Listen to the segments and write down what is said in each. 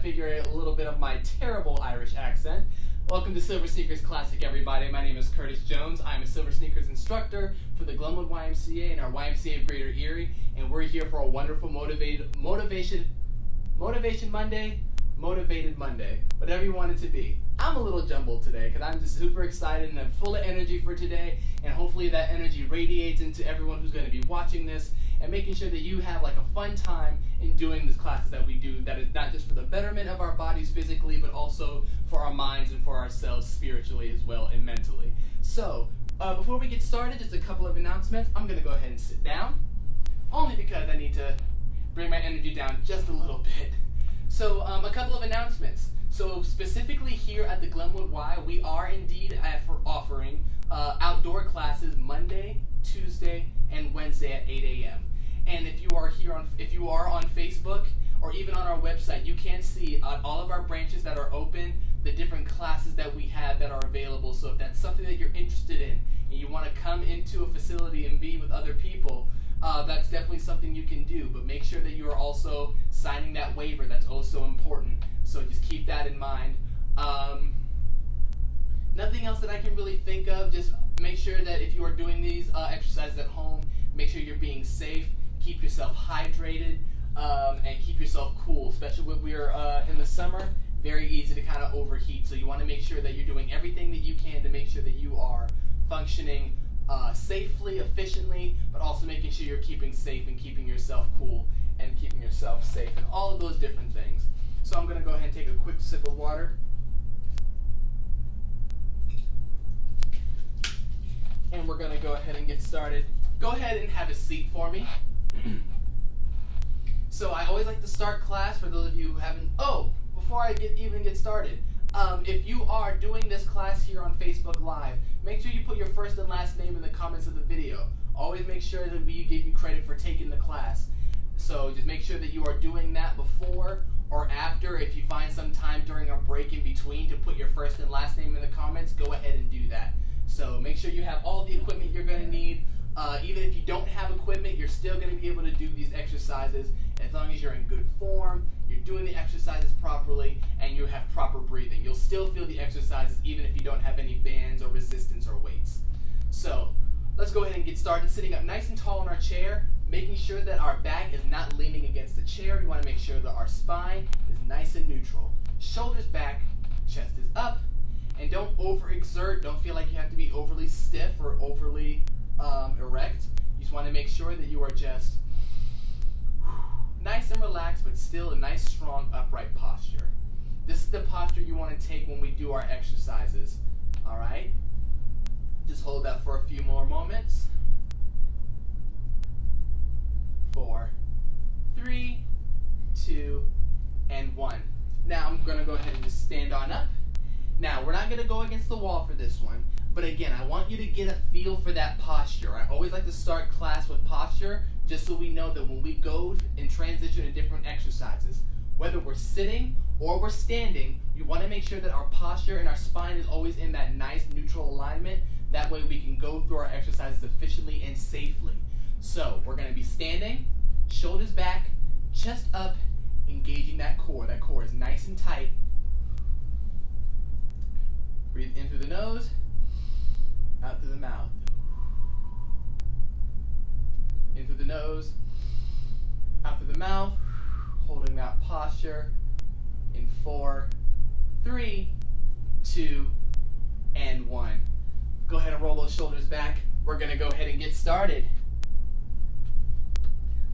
figure a little bit of my terrible Irish accent. Welcome to Silver Sneakers Classic, everybody. My name is Curtis Jones. I'm a Silver Sneakers instructor for the Glenwood YMCA and our YMCA of Greater Erie, and we're here for a wonderful Motivated Monday, whatever you want it to be. I'm a little jumbled today because I'm just super excited and I'm full of energy for today, and hopefully that energy radiates into everyone who's going to be watching this and making sure that you have like a fun time in doing these classes that we do, that is not just for the betterment of our bodies physically, but also for our minds and for ourselves spiritually as well and mentally. So before we get started, just a couple of announcements. I'm going to go ahead and sit down, only because I need to bring my energy down just a little bit. So a couple of announcements. So specifically here at the Glenwood Y, we are indeed offering outdoor classes Monday, Tuesday, and Wednesday at 8 a.m. And if you are on Facebook or even on our website, you can see all of our branches that are open, the different classes that we have that are available. So if that's something that you're interested in and you want to come into a facility and be with other people, that's definitely something you can do. But make sure that you are also signing that waiver. That's also important. So just keep that in mind. Nothing else that I can really think of. Just make sure that if you are doing these exercises at home, make sure you're being safe. Keep yourself hydrated and keep yourself cool, especially when we are in the summer. Very easy to kind of overheat. So you want to make sure that you're doing everything that you can to make sure that you are functioning safely, efficiently, but also making sure you're keeping safe and keeping yourself cool and keeping yourself safe and all of those different things. So I'm going to go ahead and take a quick sip of water. And we're going to go ahead and get started. Go ahead and have a seat for me. So I always like to start class for those of you who haven't. Oh, before I even get started, if you are doing this class here on Facebook Live, make sure you put your first and last name in the comments of the video. Always make sure that we give you credit for taking the class. So just make sure that you are doing that before or after. If you find some time during a break in between to put your first and last name in the comments, go ahead and do that. So make sure you have all the equipment you're going to need. Even if you don't have equipment, you're still going to be able to do these exercises as long as you're in good form, you're doing the exercises properly, and you have proper breathing. You'll still feel the exercises even if you don't have any bands or resistance or weights. So let's go ahead and get started. Sitting up nice and tall in our chair, making sure that our back is not leaning against the chair. We want to make sure that our spine is nice and neutral. Shoulders back, chest is up, and don't overexert. Don't feel like you have to be overly stiff or overly erect. You just want to make sure that you are just nice and relaxed, but still a nice, strong, upright posture. This is the posture you want to take when we do our exercises. All right? Just hold that for a few more moments. 4, 3, 2, and 1. Now I'm going to go ahead and just stand on up. Now, we're not going to go against the wall for this one, but again, I want you to get a feel for that posture. I always like to start class with posture, just so we know that when we go and transition to different exercises, whether we're sitting or we're standing, you want to make sure that our posture and our spine is always in that nice neutral alignment. That way we can go through our exercises efficiently and safely. So, we're going to be standing, shoulders back, chest up, engaging that core. That core is nice and tight. Breathe in through the nose, out through the mouth. In through the nose, out through the mouth, holding that posture in 4, 3, 2, and 1. Go ahead and roll those shoulders back. We're going to go ahead and get started.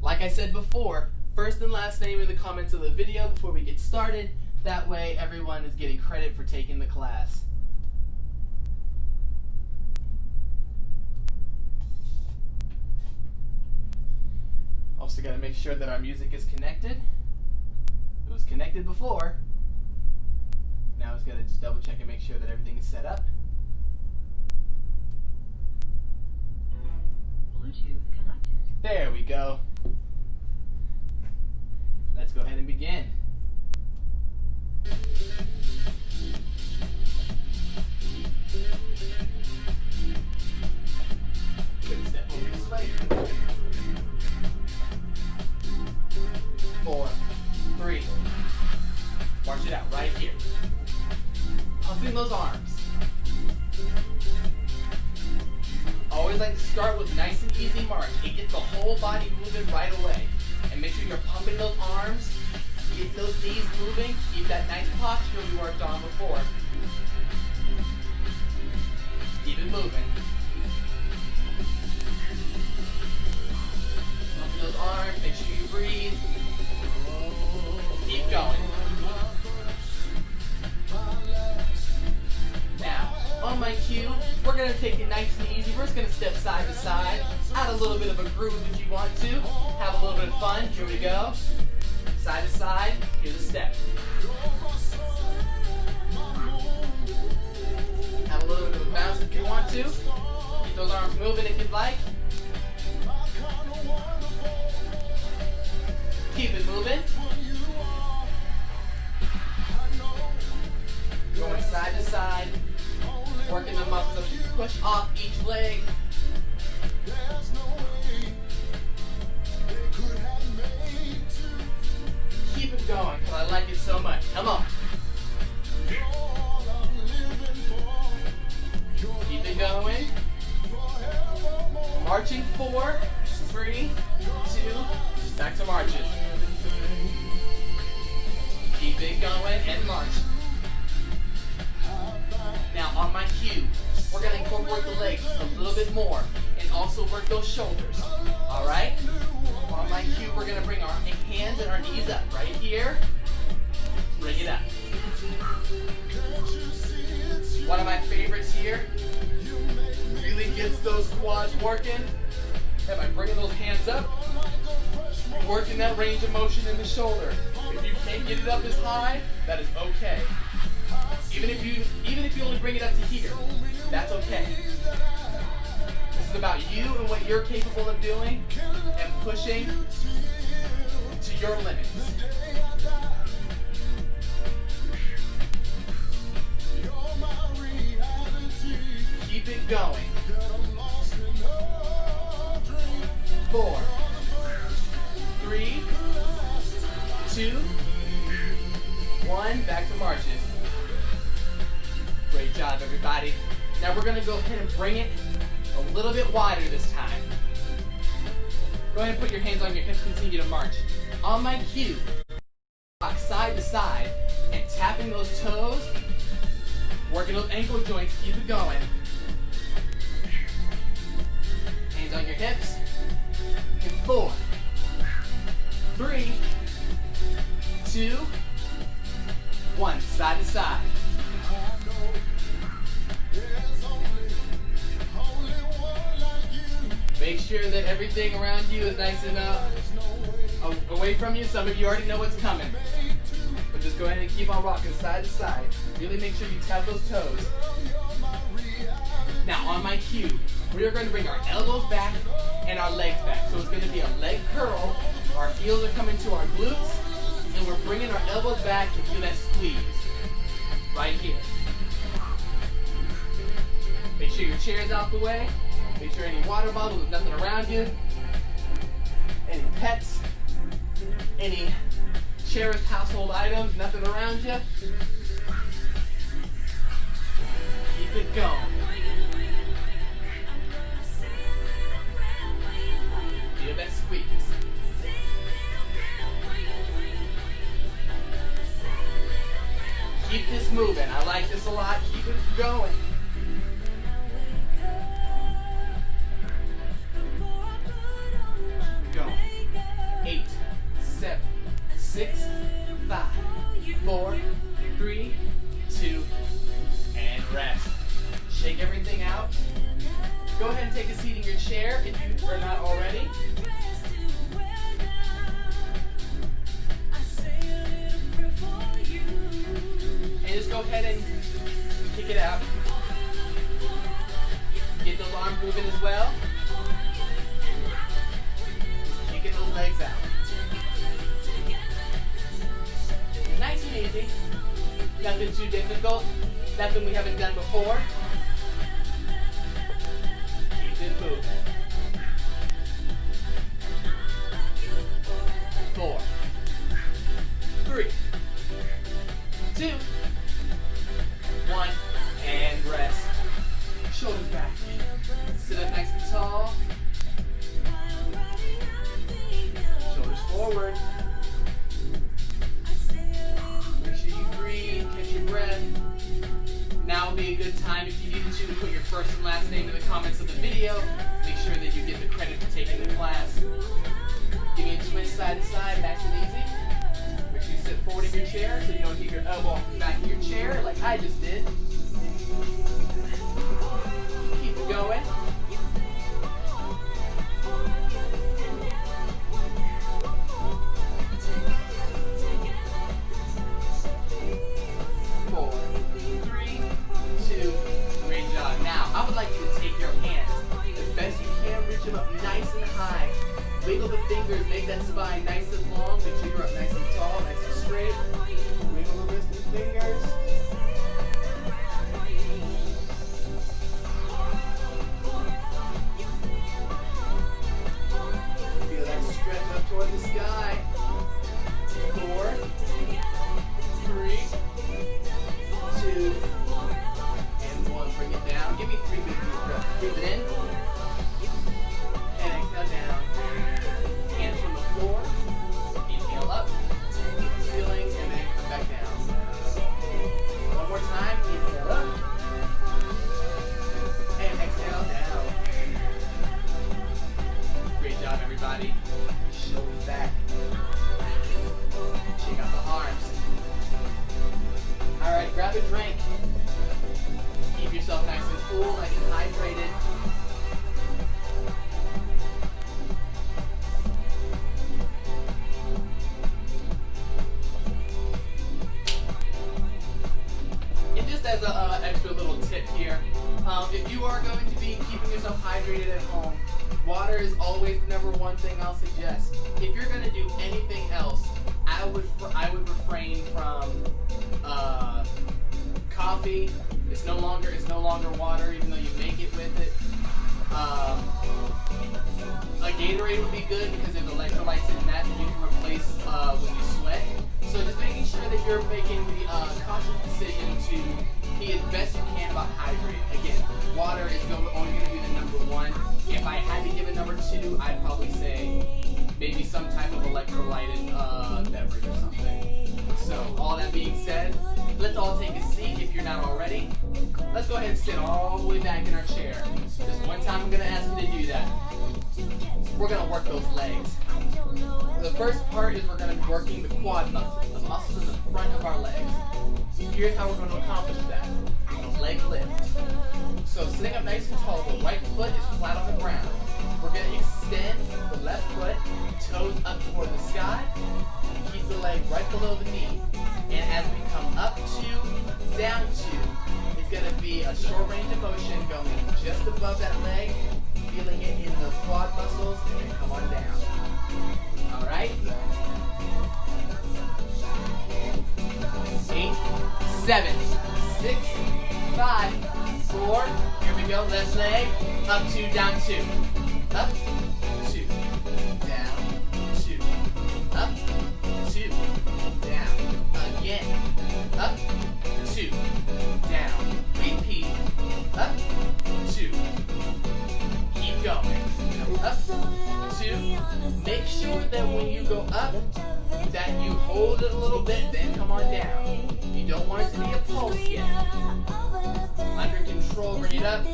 Like I said before, first and last name in the comments of the video before we get started. That way everyone is getting credit for taking the class. Also got to make sure that our music is connected. It was connected before. Now it's got to just double check and make sure that everything is set up. Bluetooth connected. There we go. Let's go ahead and begin. Good step over this way. 4, 3, it out right here. Pumping those arms. Always like to start with nice and easy march. It gets the whole body moving right away. And make sure you're pumping those arms. Get those knees moving. Keep that nice posture we worked on before. Keep it moving. Pumping those arms. Make sure you breathe. Keep going. Now, on my cue, we're going to take it nice and easy. We're just going to step side to side. Add a little bit of a groove if you want to. Have a little bit of fun. Here we go. Side to side. Here's a step. Have a little bit of a bounce if you want to. Keep those arms moving if you'd like. Keep it moving. Going side to side. Working the muscles as you push off each leg. Keep it going, because I like it so much. Come on. Keep it going. Marching 4, 3, 2, back to marches. Keep it going and march. Now on my cue, we're going to incorporate the legs a little bit more and also work those shoulders. Alright? On my cue, we're going to bring our hands and our knees up right here. Bring it up. One of my favorites here really gets those quads working. And by bringing those hands up, working that range of motion in the shoulder. If you can't get it up as high, that is okay. Even if you only bring it up to here, that's okay. This is about you and what you're capable of doing and pushing to your limits. Keep it going. 4, 3, 2, 1, back to marches. Great job, everybody. Now we're going to go ahead and bring it a little bit wider this time. Go ahead and put your hands on your hips, continue to march. On my cue, rock side to side and tapping those toes, working those ankle joints, keep it going. Hands on your hips. In 4, 3, 2, 1, side to side. Make sure that everything around you is nice and away from you. Some of you already know what's coming. But just go ahead and keep on rocking side to side. Really make sure you tap those toes. Now on my cue, we are going to bring our elbows back and our legs back. So it's going to be a leg curl. Our heels are coming to our glutes. And we're bringing our elbows back to feel that squeeze. Right here. Make sure your chair is out the way. Make sure any water bottles, there's nothing around you. Any pets, any cherished household items, nothing around you. Keep it going. Feel that squeeze. Keep this moving. I like this a lot. Keep it going. Go. 8, 7, 6, 5, 4, 3, 2, and rest. Shake everything out. Go ahead and take a seat in your chair if you are not already. And just go ahead and kick it out. Get those arms moving as well. Kicking those legs out. Nice and easy. Nothing too difficult. Nothing we haven't done before. Keep it moving. 4, 3, 2, 1, and rest. Shoulders back. Sit up nice and tall. Shoulders forward. Make sure you breathe, catch your breath. Now would be a good time, if you needed to put your first and last name in the comments of the video. Make sure that you get the credit for taking the class. Give me a twist side to side, nice and easy. Make sure you sit forward in your chair so you don't hit your elbow off the back of your chair like I just did. Keep it going. Wiggle the fingers, make that spine nice and long. Make sure you're up nice and tall, nice and straight. Wiggle the wrist and fingers. Feel that stretch up toward the sky. 4, 3, 2, and 1. Bring it down. Give me 3 big deep breaths. Breathe it in. And exhale down. Hands from the floor. Inhale up. Ceiling, and then come back down. One more time. Inhale up. And exhale down. Great job, everybody. Shoulders back. Shake out the arms. All right, grab a drink. Keep yourself nice and cool, nice and hydrated. And just as an extra little tip here, if you are going to be keeping yourself hydrated at home, water is always the number one thing I'll suggest. If you're going to do anything else, I would refrain from coffee. It's no longer water, even though you make it with it. A Gatorade would be good because there's electrolytes in that you can replace when you sweat. So just making sure that you're making the conscious decision to be as best you can about hydrating. Again, water is only going to be the number one. If I had to give a number 2, I'd probably say maybe some type of electrolyted beverage or something. So all that being said, let's all take a seat if you're not already. Let's go ahead and sit all the way back in our chair. Just one time I'm going to ask you to do that. We're going to work those legs. The first part is we're going to be working the quad muscles, the muscles in the front of our legs. Here's how we're going to accomplish that. Leg lift. So sitting up nice and tall, the right foot is flat on the ground. We're going to extend the left foot, toes up toward the sky, and keep the leg right below the knee. And as we come up 2, down 2, it's going to be a short range of motion going just above that leg, feeling it in the quad muscles, and then come on down. All right? 8, 7, 6, 5, 4. Here we go. Left leg. Up 2, down 2. Up 2, down 2. Up 2, down. Again. Up 2, down. Repeat. Up 2. Keep going. Up 2. Make sure that when you go up, that you hold it a little bit, then come on down. You don't want it to be a pulse yet. Under control, bring it up.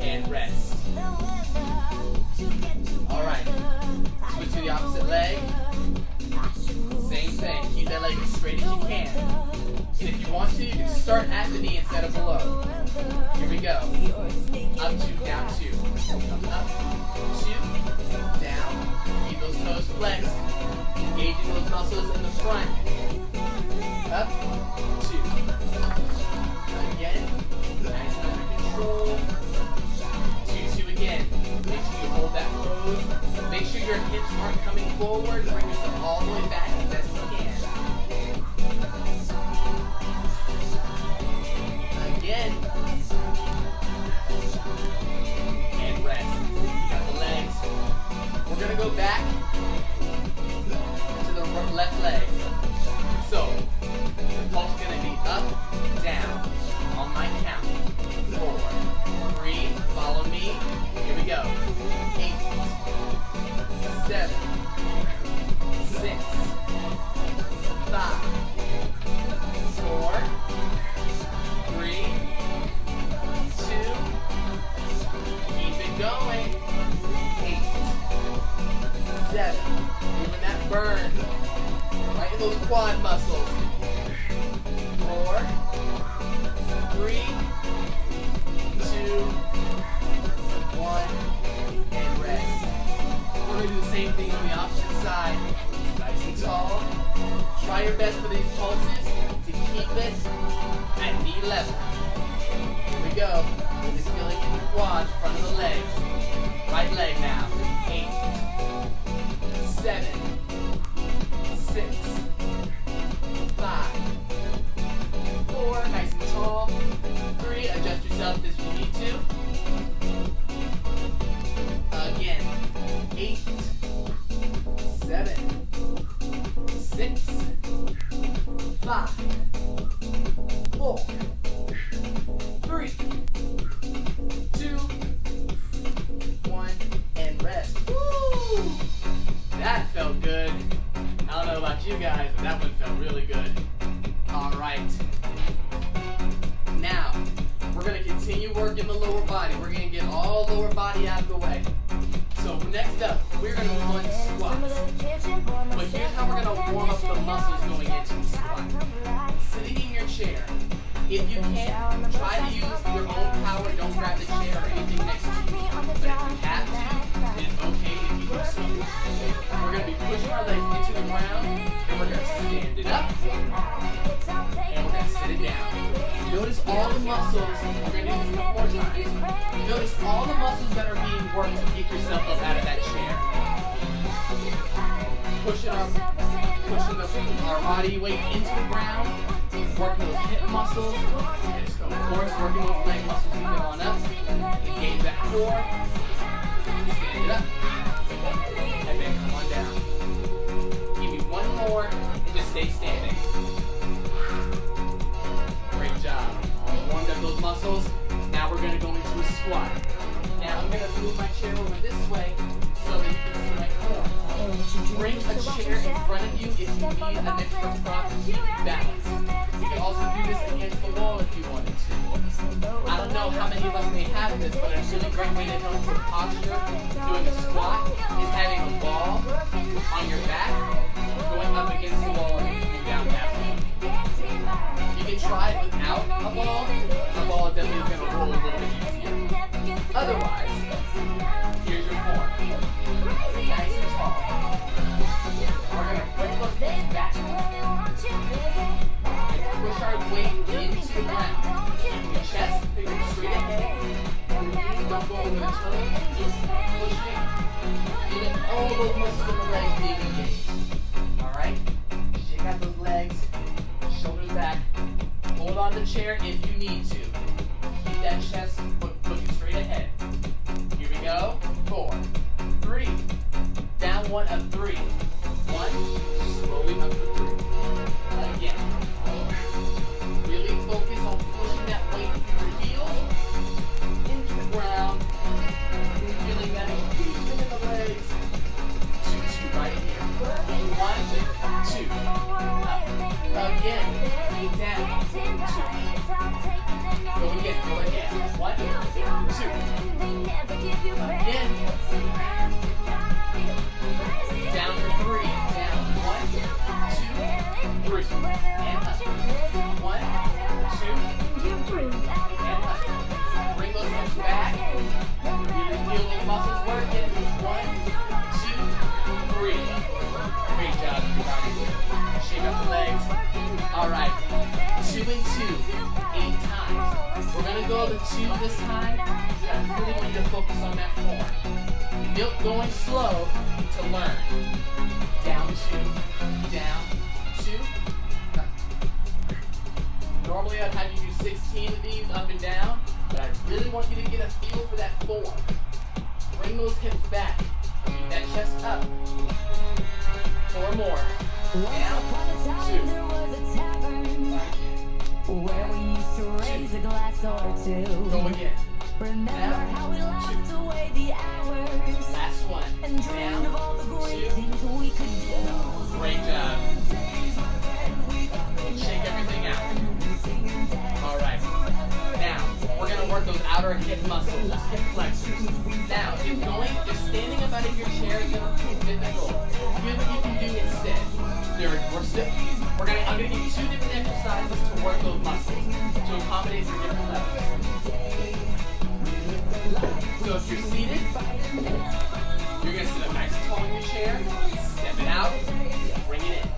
And rest. Alright. Switch to the opposite leg. Same thing. Keep that leg as straight as you can. And if you want to, you can start at the knee instead of below. Here we go. Up 2, down 2. Come up, 2, down. Keep those toes flexed. Engaging those muscles in the front. Up, 2. Again. Nice and under control. 2, 2 again. Make sure you hold that pose. Make sure your hips aren't coming forward. Bring yourself all the way back as best you can. Again. And rest. You got the legs. We're going to go back to the left leg. those quad muscles. 4, 3, 2, 1, and rest. We're going to do the same thing on the opposite side. Nice and tall. Try your best for these pulses to keep it at knee level. Here we go. Just feeling in the quads, front of the legs. Right leg now. 8, 7, 6, 5, 4. Nice and tall. 3. Adjust yourself as you need to. Again. 8, 7, 6, 5, 4, 3, 2, 1, and rest. Woo! That felt good. I don't know about you guys, but that one felt really good. All right. Now, we're going to continue working the lower body. We're going to get all lower body out of the way. So next up, we're going to move on to squats. But here's how we're going to warm up the muscles going into the squat. Sitting in your chair. If you can, try to use your own power. Don't grab the chair or anything next to you. But if you have to, it is okay if you do so. We're going to be pushing our legs into the ground, and we're going to stand it up, and we're going to sit it down. Notice all the muscles. We're going to do this a couple more times. Notice all the muscles that are being worked to get yourself up out of that chair. Pushing our body weight into the ground. Working those hip muscles. And of course, working those leg muscles to get on up. Engage that core. Stand it up. And then come on down. Give me one more and just stay standing. Great job. Warmed up those muscles. Now we're going to go into a squat. Now I'm going to move my chair over this way so that you can see my core. Bring a chair in front of you if you need an extra prop to keep balance. You can also do this against the wall if you wanted to. I don't know how many of us may have this, but a really great way to help with posture doing a squat is having a ball on your back, going up against the wall and moving down that way. You can try it without a ball. A ball definitely is going to roll a little bit easier. Otherwise, here's your form. Nice and tall. We're going to bring those legs back. Push our weight into the ground. Keep your chest facing straight ahead. Your knees don't go over the toes. Just push it. Feeling all those muscles in the legs being engaged. Alright? Shake out those legs. Shoulders back. Hold on to the chair if you need to. Keep that chest looking straight ahead. Here we go. 4, 3. Down 1 up 3. 1. Slowly up to 3. Again. Really focus on pushing that weight through your heels into the ground. Feeling that engagement in the legs. 2, 2 right here. 1, 2. Up. Again. Down. 2. Go again. Go again. 1, 2. Again. Down for 3. Down. 1, 2, 3. And up. 1, 2, and up. Bring those hips back. Really feel those muscles working. 1, 2, 3. Great job, everybody. Shake up the legs. Alright. 2 and 2. 8 times. We're going to go to 2 this time. I really want you to focus on that form. Milk going slow to learn. Down 2. Down 2. Up. Normally I'd have you do 16 of these up and down, but I really want you to get a feel for that form. Bring those hips back. Keep that chest up. 4 more. Down. 2. Where we used to raise a glass or two. Go again. Remember Down. how we laughed 2. away the hours Last one. and dreamed of all the great 2. things we could do. Great job. Shake everything out. Alright. Now, we're going to work those outer hip muscles, those hip flexors. Now, if standing up out of your chair is going to be difficult, here's what you can do instead. We're still I'm going to give you 2 different exercises to work those muscles to accommodate for different levels. So if you're seated, you're going to sit up nice and tall in your chair, step it out, bring it in.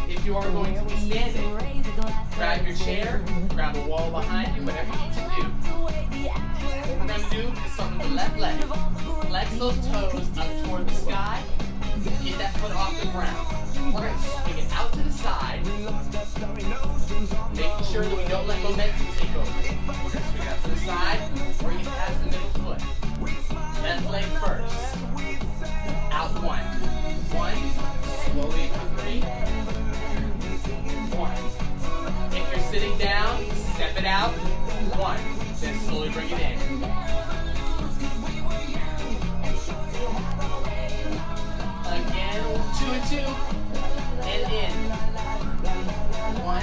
If you are going to be standing, grab your chair, grab a wall behind you, whatever you need to do. What we're going to do is start with the left leg. Flex those toes up toward the sky. Get that foot off the ground. We're going to swing it out to the side, making sure that we don't let momentum take over. We're going to swing it out to the side, bring it past the middle foot. Left leg first. Out 1. 1. Slowly into 3. 1. If you're sitting down, step it out. 1. Then slowly bring it in. Again, 2 and 2. And in. 1,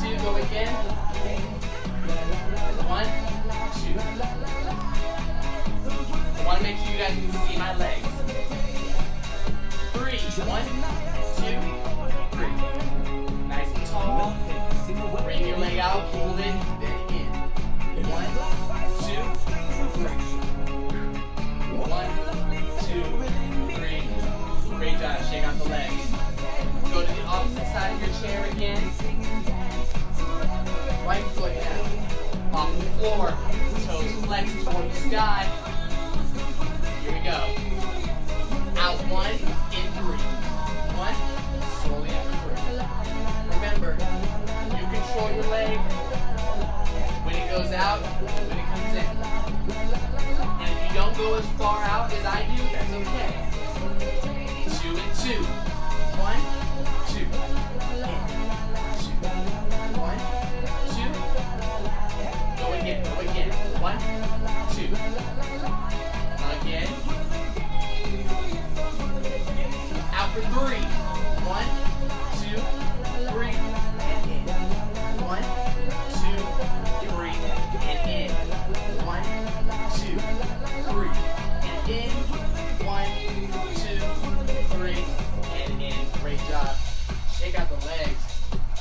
2, go again. 1, 2. I want to make sure you guys can see my legs. 3, 1, 2, 3. Nice and tall. Bring your leg out, hold it, then in. 1, 2, 3. 1, 2, 3. Great job. Shake out the legs. Go to the opposite side of your chair again. Right foot down. Off the floor. Toes flexed toward the sky. Here we go. Out 1, in 3. 1, slowly after 3. Remember, you control your leg when it goes out, when it comes in. And if you don't go as far out as I do, that's okay. 2 and 2. 1, 2. In. 2. 1, 2. Go again, go again. 1, 2. Again. Out for 3. 1, 2, 3, and in. 1, 2, 3, and in. 1, 2, 3, and in. 1, 2, 3, and in. Great job. Shake out the legs.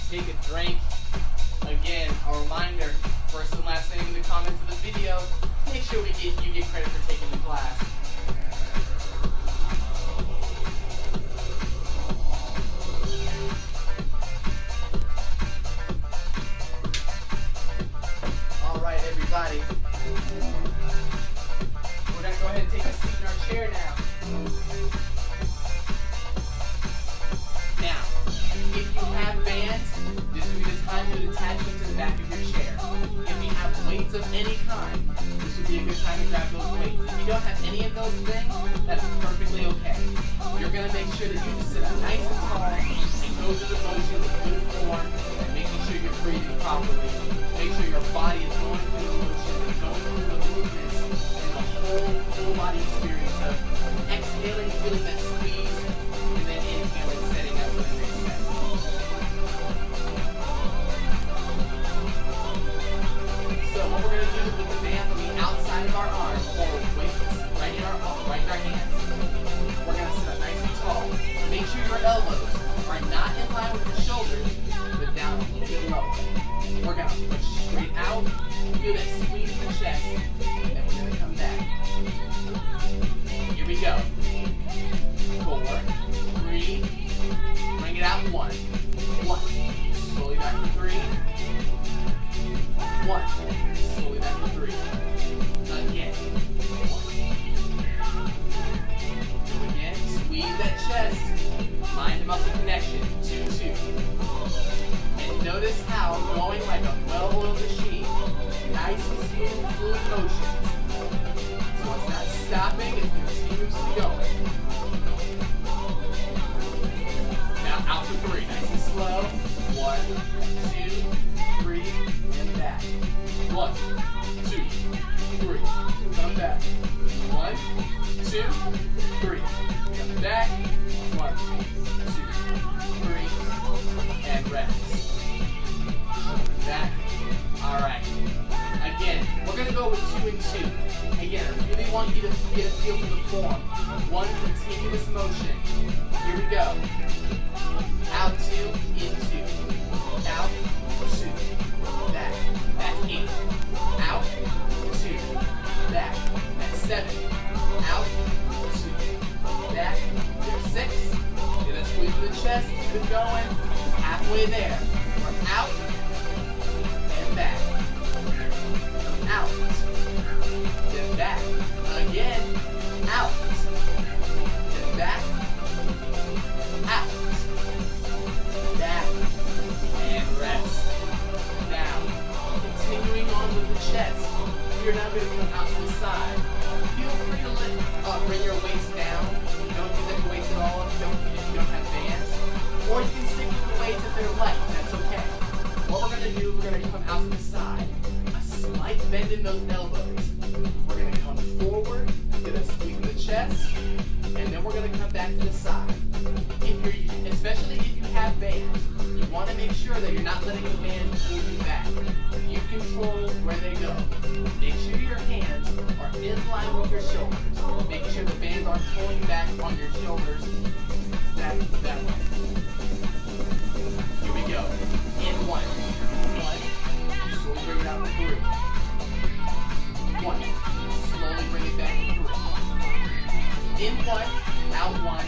Take a drink. Again, a reminder, first and last name in the comments of the video. Make sure you get credit for taking the class. All right, everybody. We're going to go ahead and take a seat in our chair now. Now, if you have bands, this would be the time to attach them to the back of your chair. If you have weights of any kind, this would be a good time to grab those weights. If you don't have any of those things, that's perfectly okay. You're going to make sure that you just sit up nice and tall and go through the motions in good form, and making sure you're breathing properly. Make sure your body is going through the motions and going through the movements and the whole full body experience of exhaling, feeling that squeeze, and then inhaling, setting up for the next set. So what we're going to do is with the band on the outside of our arms, or weights right in our hands. We're going to sit up nice and tall. Make sure your elbows are not in line with your shoulders, but down a little bit lower. We're going to push straight out, feel that squeeze in the chest, and then we're going to come back. Here we go. 4, 3, bring it out, 1. 1, slowly back to 3. 1, slowly back to 3. Again. 1. Go again, squeeze that chest. Mind to muscle connection. 2, 2. And notice how I'm going like a well-oiled machine. Nice and smooth, fluid motions. So it's not stopping, it's continuously going. Now out for 3, nice and slow. 1, 2, 3, and back. 1, 2, 3. Come back. 1, 2, 3. Come back. 1, 2, 3, and rest. Back. All right. Again, we're gonna go with 2 and 2. Again, I really want you to get a feel for the form. One continuous motion. You're go. Out 2, in 2. Out 2. Back. That's 8. Out 2. Back. That's 7. Out 2. Back. There's 6. Get a squeeze of the chest. Keep it going. Halfway there. We're out and back. Out. Then back. Again. Out. Then back. Out. Back. And rest. Now, continuing on with the chest. You're now going to come out to the side. Feel free to bring your weights down. Don't use any weights at all if you don't have bands. Or you can stick with the weights if they're light. That's okay. What we're going to do, we're going to come out to the side. A slight bend in those elbows. We're going to come forward, get a squeeze in the chest, and then we're going to come back to the side. Especially if you have bands, you want to make sure that you're not letting the bands pull you back. You control where they go. Make sure your hands are in line with your shoulders. Making sure the bands aren't pulling back on your shoulders that way. Here we go. In 1. 1. Slowly bring it out to 3. 1. Slowly bring it back to 3. In 1. Out 1.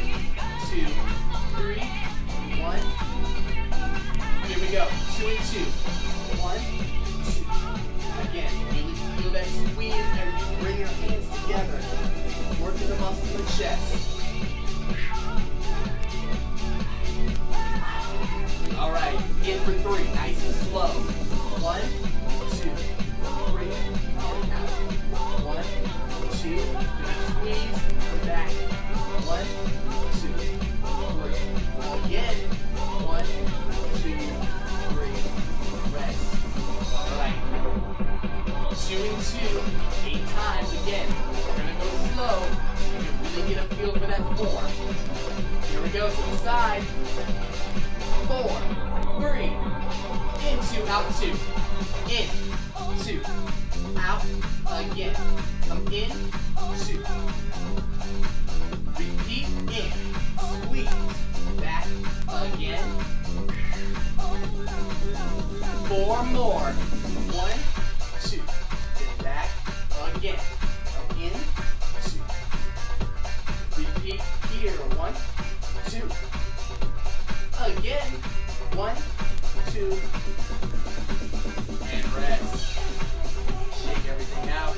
2. 3. 1. Here we go. 2 and 2. 1. 2. Again, really feel that squeeze and you bring your hands together. Working the muscles in the chest. All right, in for 3, nice and slow. 1, 2, 3, and out. 1, 2, good squeeze, back. 1, 2, 3. Again. 1, 2, 3. Rest. All right. 2 and 2, 8 times again. We're gonna go slow. You can really get a feel for that 4. Here we go to the side. 4, 3, in 2, out 2, in 2, out again. Come in 2. Repeat in, squeeze, back again. 4 more. 1, 2, then back again. Come in 2. Repeat here. 1, 2. Again. 1, 2, and rest. Shake everything out.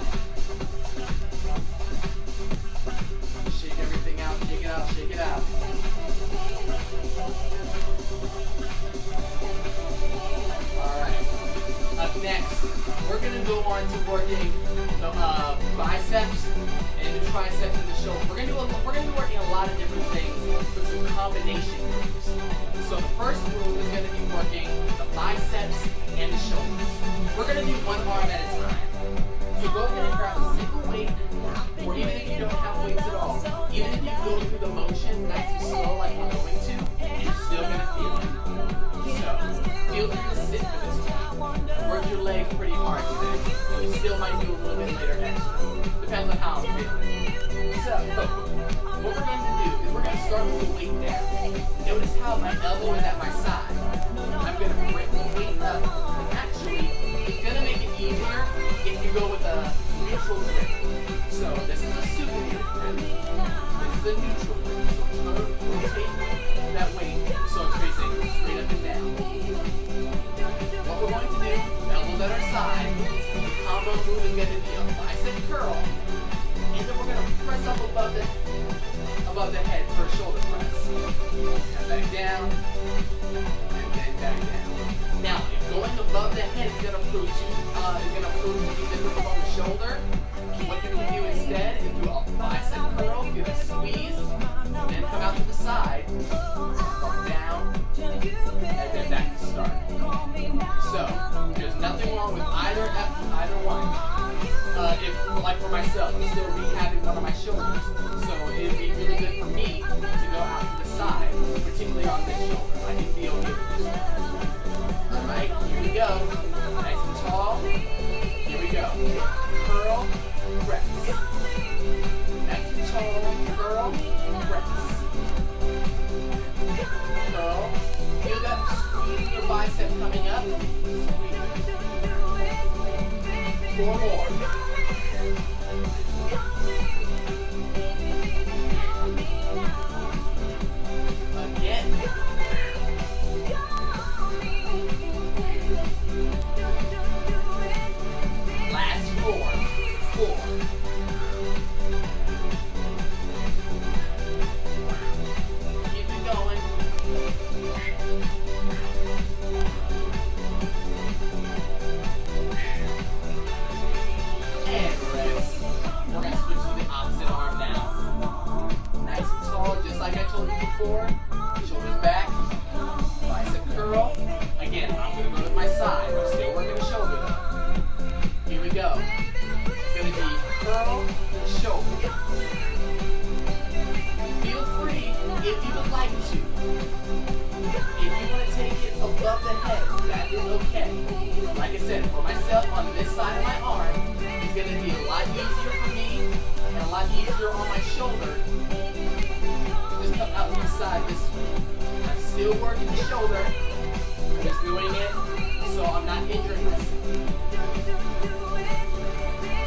Shake everything out. Shake it out. Shake it out. Alright. Up next, we're going to go on to working the biceps and the triceps and the shoulder. We're going to be working a lot of different things with some combination moves. So the first move is going to be working the biceps and the shoulders. We're going to do one arm at a time. So go ahead and grab a single weight, or even if you don't have weights at all, even if you go through the motion nice and slow like we're going to, you're still going to feel it. So feel free to sit for this one. Work your legs pretty hard today. You still might do a little bit later extra. Depends on how I'm feeling. So what we're going to do is we're going to start with the weight down. Notice how my elbow is at my side. I'm going to bring the weight up. And actually, it's going to make it easier if you go with a neutral grip. So this is a supinated grip. This is a neutral grip. So rotate that weight so it's facing straight up and down. What we're going to do, elbows at our side. The combo move is going to be a bicep curl. And then we're going to press up above the head for a shoulder press. And back down, and then back down. Now, if going above the head is going to prove to be difficult on the shoulder, what you can do instead is do a bicep curl, get a squeeze, then come out to the side, down, and then back to start. So, there's nothing wrong with either one. If, like for myself, I'm still rehabbing one of my shoulders, so it'd be really good for me to go out to the side, particularly on this shoulder. I can be okay with this one. Alright, here we go. Nice and tall. Here we go. Curl, press. Nice and tall, curl, press. coming up. Sweet. 4 more. Again. Last 4. 4. Keep it going. And rest. We're going to switch to the opposite arm now. Nice and tall, just like I told you before. Shoulders back. Bicep curl. Again, I'm going to go to my side. I'm still working the shoulder though. Here we go. It's going to be curl, shoulder. Feel free if you would like to. If you want to take it above the head, that is okay. Like I said, for myself on this side of my arm, it's going to be a lot easier for me and a lot easier on my shoulder. Just come out to the side this way. I'm still working the shoulder. I'm just doing it so I'm not injuring myself.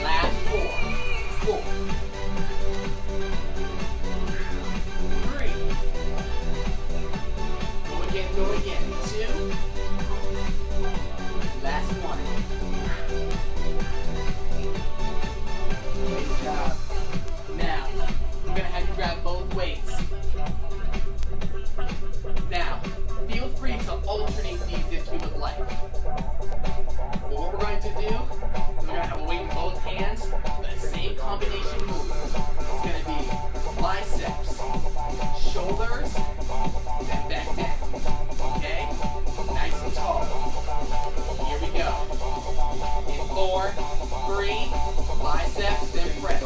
Last 4. 4. 3. Go again. 2. Last 1. Great job. Now, I'm going to have you grab both weights. Now, feel free to alternate these if you would like. But what we're going to do, we're going to have a weight in both hands, but the same combination move. It's going to be biceps, shoulders, and back down. Okay? Nice and tall. Here we go. In 4, 3, biceps, then press.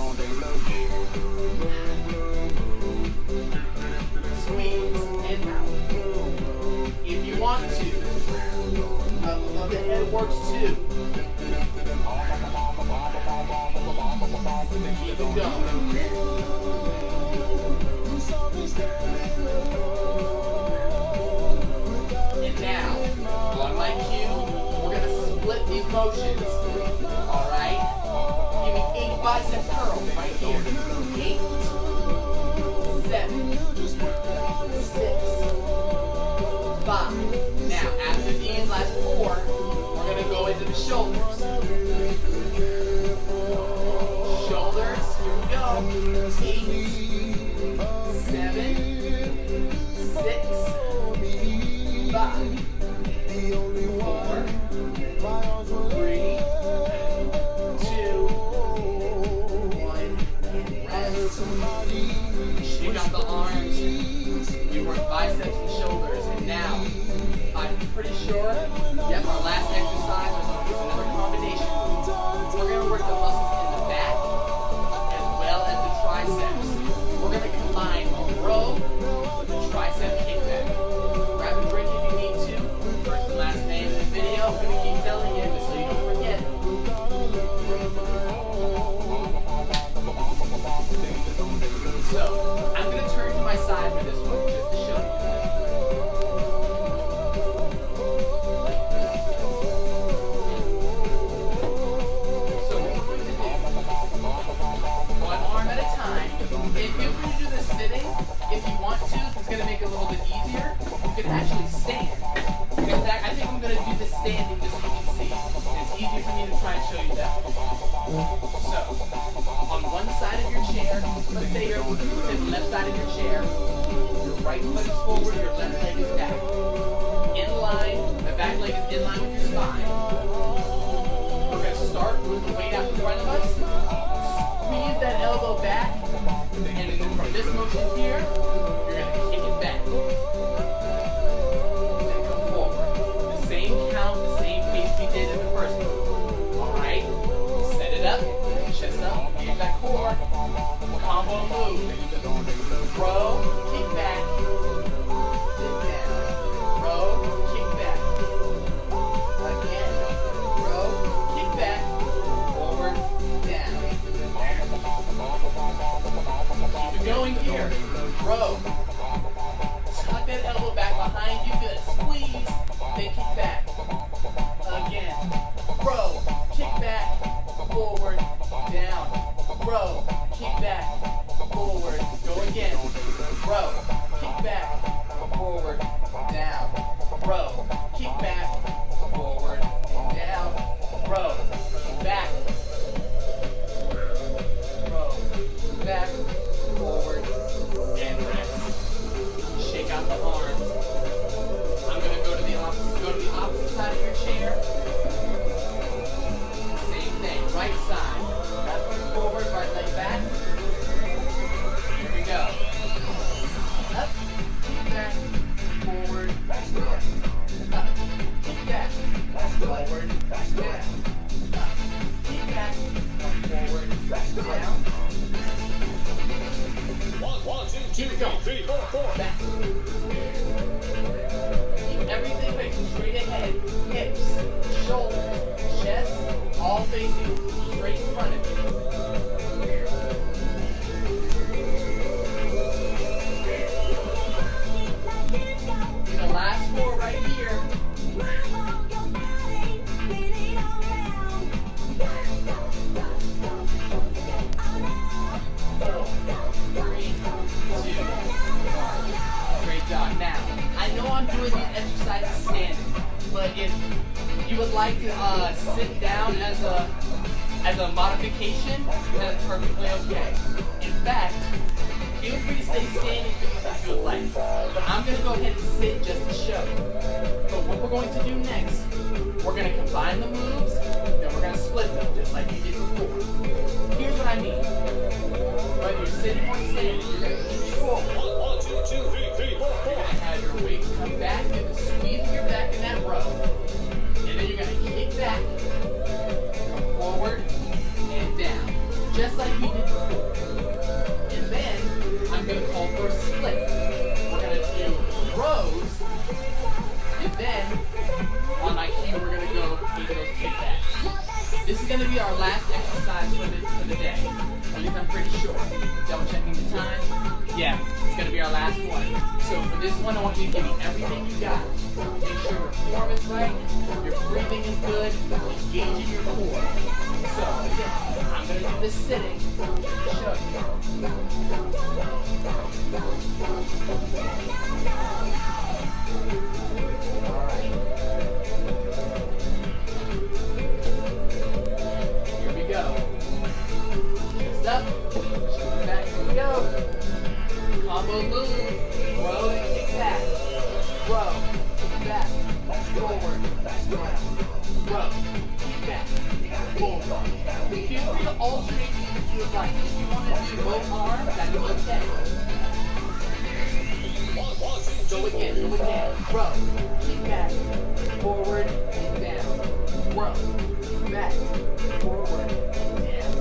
Squeeze and out. If you want to, above the head works too. Keep it going. And now, on my cue, we're going to split these motions. Alright? Give me 8 bicep curls right here. 8, 7, 6, 5. Now, after these last 4, we're going to go into the shoulders. Shoulders, here we go. 8, 7, 6, 5, 4, 3, 2, 1, and rest. Shake out the arms. We work biceps and shoulders, and now I'm pretty sure, yep, our last exercise is another combination. We're going to work the muscles in the back as well as the triceps. We're going to combine a row with the tricep kickback. Grab a drink if you need to. First and last name in the video. I'm going to keep telling you just so you don't forget. So, I'm going to turn to my side for this one just to show you. So what we're going to do, one arm at a time. And feel free to do this sitting if you want to. It's going to make it a little bit easier. You can actually stand. In fact, I think I'm going to do this standing just so you can see. It's easier for me to try and show you that. So, on one side of your chair, let's say you're the left side of your chair, your right foot is forward, your left leg is back. In line, the back leg is in line with your spine. We're going to start with the weight out in front of us. Squeeze that elbow back, and then from this motion here, you're going to kick it back. Then come forward. The same count, the same pace we did in the first move. Alright? Set it up, chest up, engage that core. Combo move. Now, I know I'm doing these exercises standing, but if you would like to sit down as a modification, that's perfectly okay. In fact, feel free to stay standing if you would like, but I'm going to go ahead and sit just to show. But what we're going to do next, we're going to combine the moves, then we're going to split them just like we did before. Here's what I mean. Whether you're sitting or standing, you're going to control. You're going to have your weight come back, you're going to squeeze your back in that row, and then you're going to kick back, come forward, and down, just like we did before. And then, I'm going to call for a split. We're going to do rows, and then, on my cue, we're going to go into those kickbacks. This is going to be our last exercise for the day. At least I'm pretty sure. Double checking the time. Yeah, it's going to be our last one. So for this one, I want you to give me everything you got. Make sure your form is right, your breathing is good, engaging your core. So again, I'm going to do this sitting to show you. All right. Here we go. Chest up, shoulders back, here we go. Combo move, row and kick back. Row, kick back, forward, round. Row, kick back, forward. Feel free to alternate if you would like. If you want to do both arms, that is okay. Go again. Row, kick back, forward, and down. Row, back, forward, and down.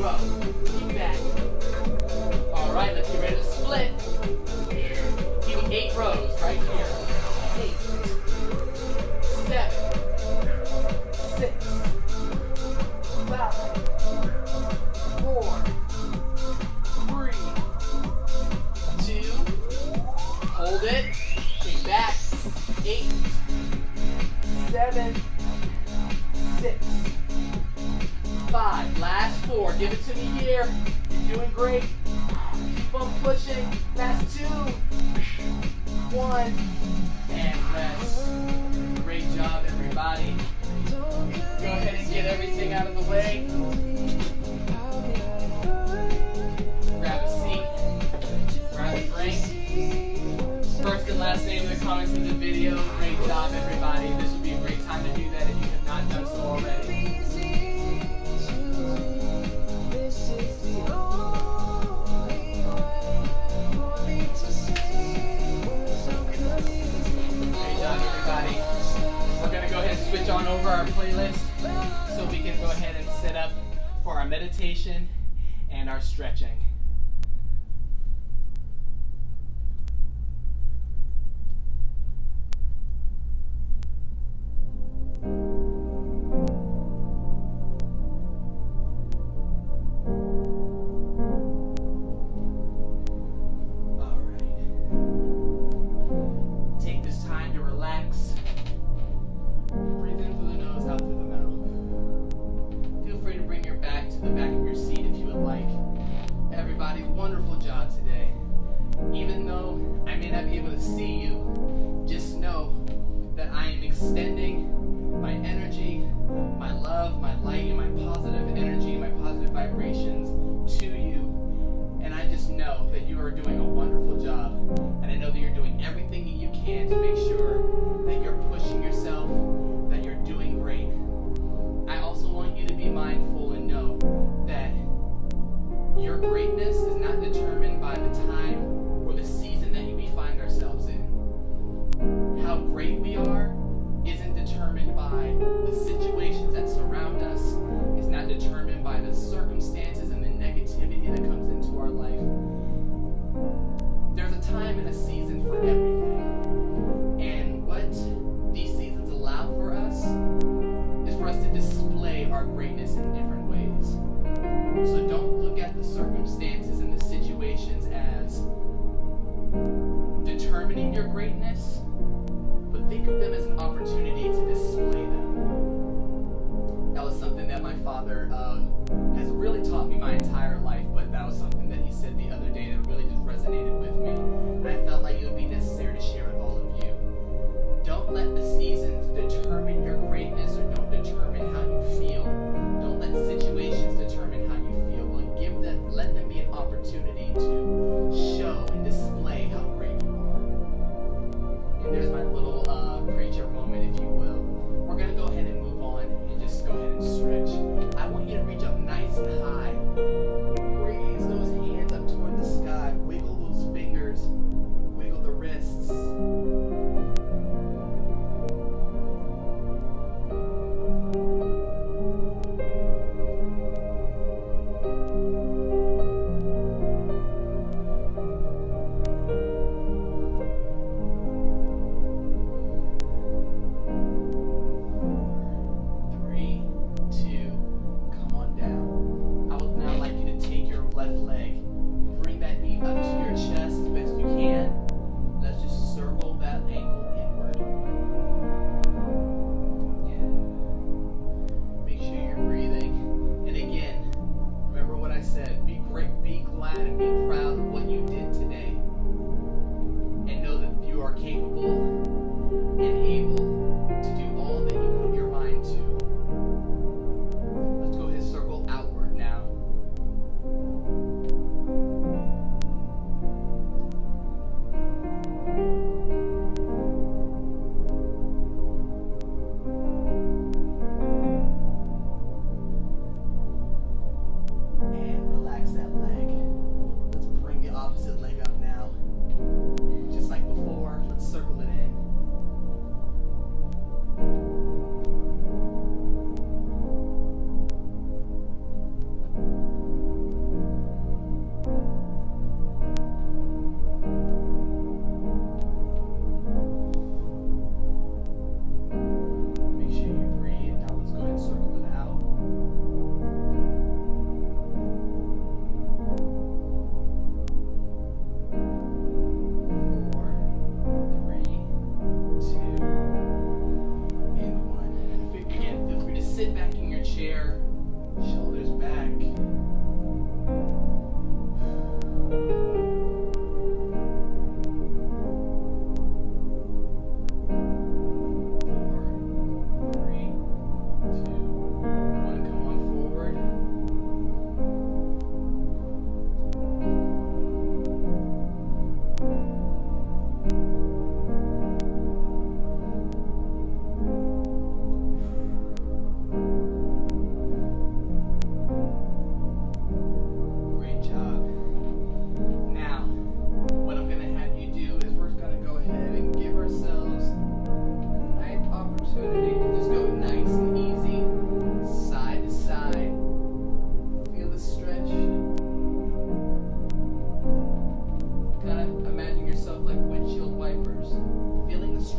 Row, kick back. All right, let's get ready to split. Give me 8 rows right here. 8, 7, 6, 5, 4, 3, 2, hold it, kick back, 8, 7, 6, 5, last 4, give it to me here, you're doing great, keep on pushing, last 2, 1, and rest. Great job, everybody. Go ahead and get everything out of the way. Grab a seat, grab a drink. First and last name in the comments of the video. Great job, everybody. This would be a great time to do that if you have not done so already. Switch on over our playlist so we can go ahead and set up for our meditation and our stretching.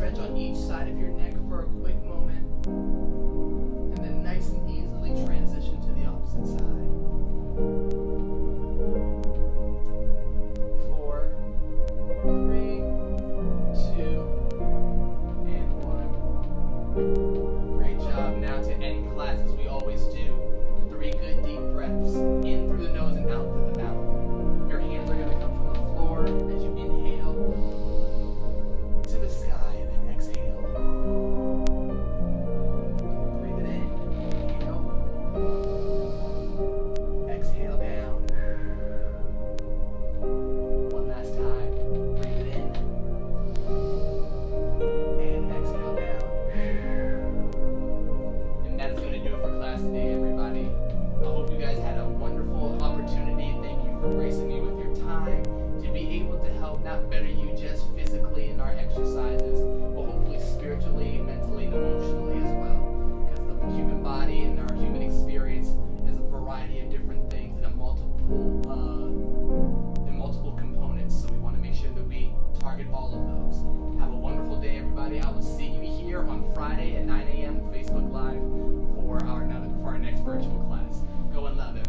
stretch on each side of your neck for a quick moment. And then nice and easily transition to the opposite side. 4, 3, 2, and 1. Great job. Now to end class as we always do. 3 good deep breaths. In through the nose and out through the mouth. Your hands are going to come from the floor as you inhale to the sky and then exhale. Breathe it in. Inhale. Exhale down. One last time. Breathe it in. And exhale down. And that's going to do it for class today, everybody. I hope you guys had a wonderful opportunity. Thank you for gracing me with your time to be able to help not better you just physically in our exercises, but hopefully spiritually, mentally, and emotionally as well. Because the human body and our human experience is a variety of different things and multiple components. So we want to make sure that we target all of those. Have a wonderful day, everybody. I will see you here on Friday at 9 a.m. Facebook Live for our next virtual class. Go and love it.